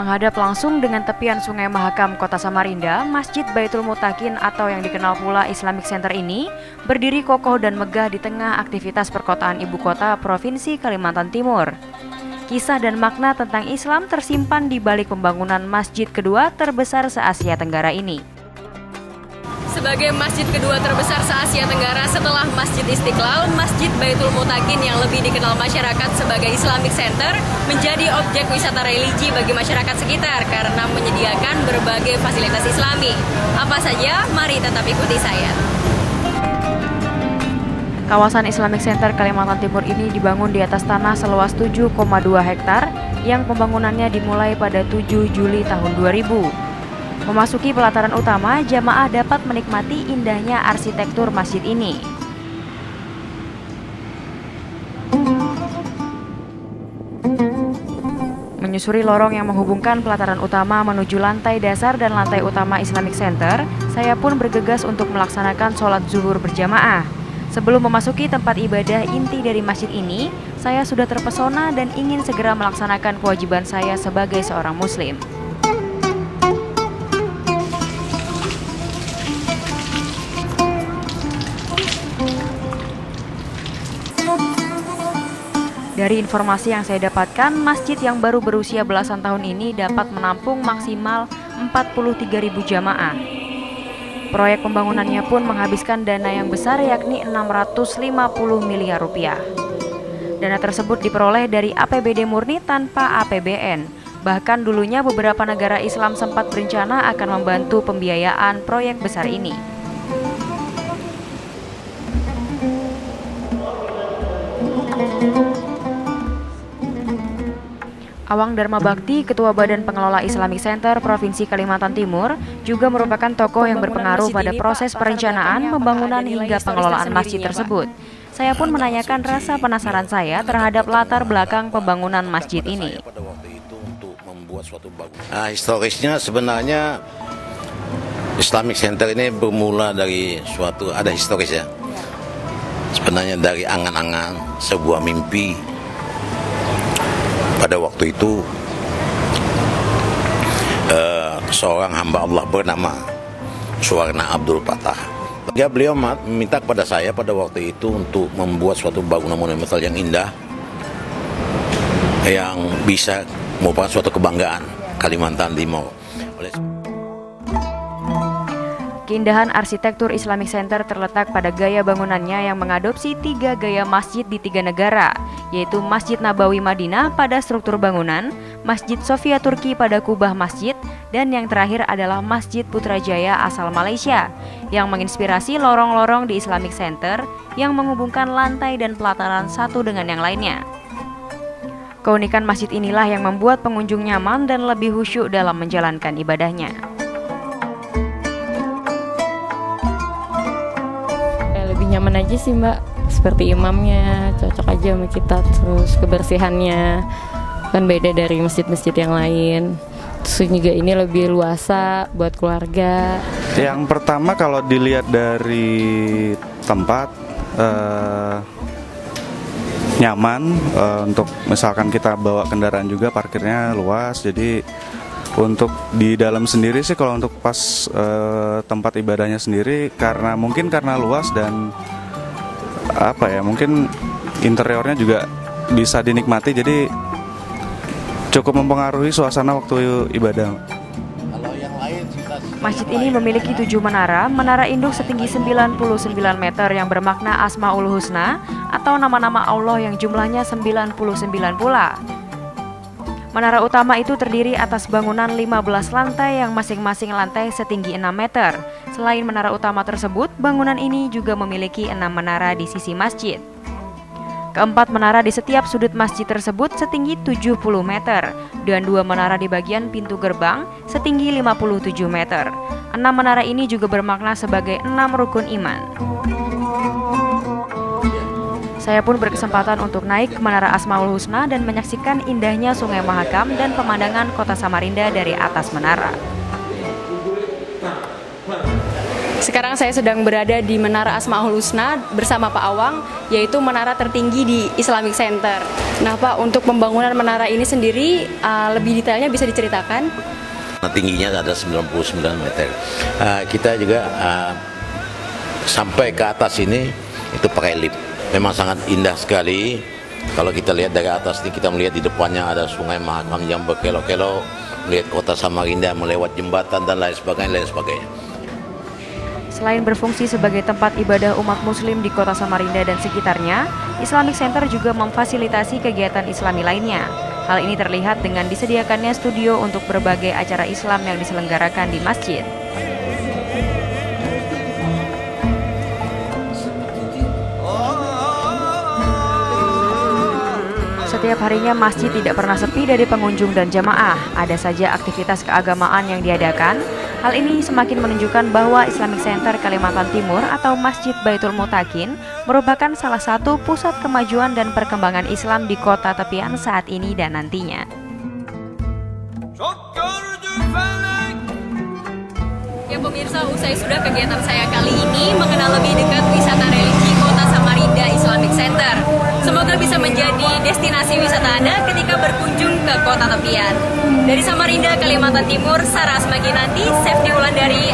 Menghadap langsung dengan tepian Sungai Mahakam Kota Samarinda, Masjid Baitul Mutakin atau yang dikenal pula Islamic Center ini berdiri kokoh dan megah di tengah aktivitas perkotaan ibu kota Provinsi Kalimantan Timur. Kisah dan makna tentang Islam tersimpan di balik pembangunan masjid kedua terbesar se-Asia Tenggara ini. Sebagai masjid kedua terbesar se-Asia Tenggara setelah Masjid Istiqlal, Masjid Baitul Mutakin yang lebih dikenal masyarakat sebagai Islamic Center menjadi objek wisata religi bagi masyarakat sekitar karena menyediakan berbagai fasilitas Islami. Apa saja? Mari tetap ikuti saya. Kawasan Islamic Center Kalimantan Timur ini dibangun di atas tanah seluas 7,2 hektar yang pembangunannya dimulai pada 7 Juli tahun 2000. Memasuki pelataran utama, jamaah dapat menikmati indahnya arsitektur masjid ini. Menyusuri lorong yang menghubungkan pelataran utama menuju lantai dasar dan lantai utama Islamic Center, saya pun bergegas untuk melaksanakan sholat zuhur berjamaah. Sebelum memasuki tempat ibadah inti dari masjid ini, saya sudah terpesona dan ingin segera melaksanakan kewajiban saya sebagai seorang muslim. Dari informasi yang saya dapatkan, masjid yang baru berusia belasan tahun ini dapat menampung maksimal 43.000 jamaah. Proyek pembangunannya pun menghabiskan dana yang besar yakni 650 miliar rupiah. Dana tersebut diperoleh dari APBD murni tanpa APBN. Bahkan dulunya beberapa negara Islam sempat berencana akan membantu pembiayaan proyek besar ini. Awang Dharma Bakti, Ketua Badan Pengelola Islamic Center Provinsi Kalimantan Timur, juga merupakan tokoh yang berpengaruh pada proses perencanaan, pembangunan hingga pengelolaan masjid tersebut. Saya pun menanyakan rasa penasaran saya terhadap latar belakang pembangunan masjid ini. Historisnya sebenarnya Islamic Center ini bermula dari ada historis ya. Sebenarnya dari angan-angan sebuah mimpi. Pada waktu itu seorang hamba Allah bernama Suwarna Abdul Fatah. Beliau meminta kepada saya pada waktu itu untuk membuat suatu bangunan monumental yang indah yang bisa merupakan suatu kebanggaan Kalimantan Timur. Keindahan arsitektur Islamic Center terletak pada gaya bangunannya yang mengadopsi 3 gaya masjid di 3 negara, yaitu Masjid Nabawi Madinah pada struktur bangunan, Masjid Sofia Turki pada kubah masjid, dan yang terakhir adalah Masjid Putrajaya asal Malaysia, yang menginspirasi lorong-lorong di Islamic Center yang menghubungkan lantai dan pelataran satu dengan yang lainnya. Keunikan masjid inilah yang membuat pengunjung nyaman dan lebih khusyuk dalam menjalankan ibadahnya. Nyaman aja sih Mbak, seperti imamnya cocok aja sama kita, terus kebersihannya kan beda dari masjid-masjid yang lain, terus juga ini lebih luasa buat keluarga. Yang pertama kalau dilihat dari tempat nyaman, untuk misalkan kita bawa kendaraan juga parkirnya luas, jadi untuk di dalam sendiri sih kalau untuk pas tempat ibadahnya sendiri mungkin karena luas dan mungkin interiornya juga bisa dinikmati, jadi cukup mempengaruhi suasana waktu ibadah. Masjid ini memiliki 7 menara, menara induk setinggi 99 meter yang bermakna Asmaul Husna atau nama-nama Allah yang jumlahnya 99 pula. Menara utama itu terdiri atas bangunan 15 lantai yang masing-masing lantai setinggi 6 meter. Selain menara utama tersebut, bangunan ini juga memiliki 6 menara di sisi masjid. Keempat menara di setiap sudut masjid tersebut setinggi 70 meter dan 2 menara di bagian pintu gerbang setinggi 57 meter. 6 menara ini juga bermakna sebagai 6 rukun iman. Saya pun berkesempatan untuk naik ke Menara Asmaul Husna dan menyaksikan indahnya Sungai Mahakam dan pemandangan kota Samarinda dari atas menara. Sekarang saya sedang berada di Menara Asmaul Husna bersama Pak Awang, yaitu menara tertinggi di Islamic Center. Nah Pak, untuk pembangunan menara ini sendiri lebih detailnya bisa diceritakan? Tingginya ada 99 meter. Kita juga sampai ke atas ini itu pakai lift. Memang sangat indah sekali. Kalau kita lihat dari atas ini, kita melihat di depannya ada Sungai Mahakam yang berkelok-kelok, melihat kota Samarinda melewat jembatan dan lain sebagainya. Selain berfungsi sebagai tempat ibadah umat muslim di kota Samarinda dan sekitarnya, Islamic Center juga memfasilitasi kegiatan islami lainnya. Hal ini terlihat dengan disediakannya studio untuk berbagai acara Islam yang diselenggarakan di masjid. Setiap harinya masjid tidak pernah sepi dari pengunjung dan jamaah. Ada saja aktivitas keagamaan yang diadakan. Hal ini semakin menunjukkan bahwa Islamic Center Kalimantan Timur atau Masjid Baitul Mutakin merupakan salah satu pusat kemajuan dan perkembangan Islam di kota tepian saat ini dan nantinya. Ya pemirsa, usai sudah kegiatan saya kali ini mengenal lebih dekat wisata religi kota Samarinda Islamic Center. Semoga bisa menjadi destinasi wisata Anda ketika berkunjung ke kota tepian. Dari Samarinda, Kalimantan Timur, Sarah Asmaginanti, Safety Wulandari,